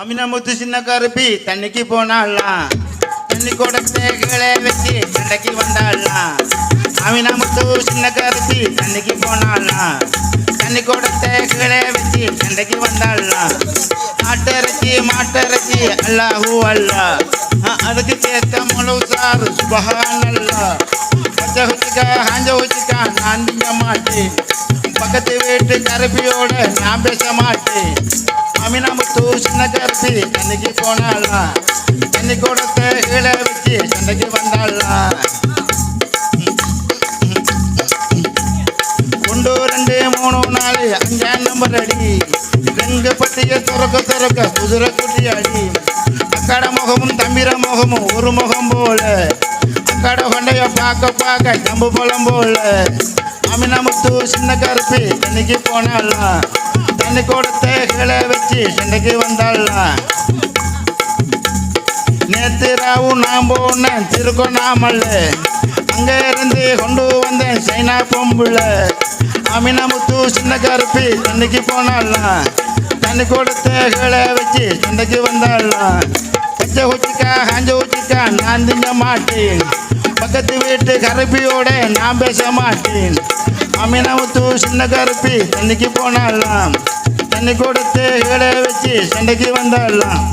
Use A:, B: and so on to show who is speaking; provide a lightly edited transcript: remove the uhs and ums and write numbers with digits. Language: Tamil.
A: அமினமுத்து சின்ன கருப்பி தண்ணிக்கு போனாலாம், தண்ணி கூடத்தை கீழே வச்சு சண்டைக்கு வந்தாலாம். அமினமுத்து சின்ன கருப்பி தண்ணிக்கு போனாலாம், தண்ணி கூடத்தை கீழே வச்சு சண்டைக்கு வந்தாலாம். மாட்டரைச்சி அல்லாஹூ அல்லா, அதுக்கு சேர்த்த முழு சாரு சுபஹான் அல்லா. பச்சை வச்சுக்கா காஞ்ச வச்சுக்கா நான் திங்க மாட்டேன், பக்கத்து வீட்டு கருப்பியோட நான் பேச மாட்டேன். அமினமுத்து சின்ன கருப்பி தண்ணிக்கு போனாலாம், தண்ணி கூடத்தை கீழே வச்சு சண்டைக்கு வந்தாலாம். 1 2 3 4 5 நம்பர் அடி, ரெங்க பட்டிய துறக்க குதிரை குட்டி அடி. அக்காட முகமும் தம்பிர முகமும் ஒரு முகம் போல, அக்காட கொண்டைய பார்க்க ஜம்பு பழம் போல. அமினமுத்து சின்ன கருப்பி தண்ணிக்கு போனாலாம், தண்ணி கூடத்தை கீழே வச்சு சண்டைக்கு வந்தாலாம். நேற்று ராவு நான் போனேன் திருக்கோணாமல்ல, அங்கே இருந்து கொண்டு வந்தேன் சைனா பொம்புல. அமினமுத்து சின்ன கருப்பி தண்ணிக்கு போனாலாம், தண்ணி கூடத்தை கீழே வச்சு சண்டைக்கு வந்தாலாம். பச்சை ஊச்சிக்கா காஞ்ச ஊச்சிக்கா நான் திங்க மாட்டேன், பக்கத்து வீட்டு கருப்பியோட நான் பேச மாட்டேன். அமினமுத்து சின்ன கருப்பி தண்ணிக்கு போனாலாம், தண்ணி கூடத்தை கீழே வச்சு சண்டைக்கு வந்தாலாம்.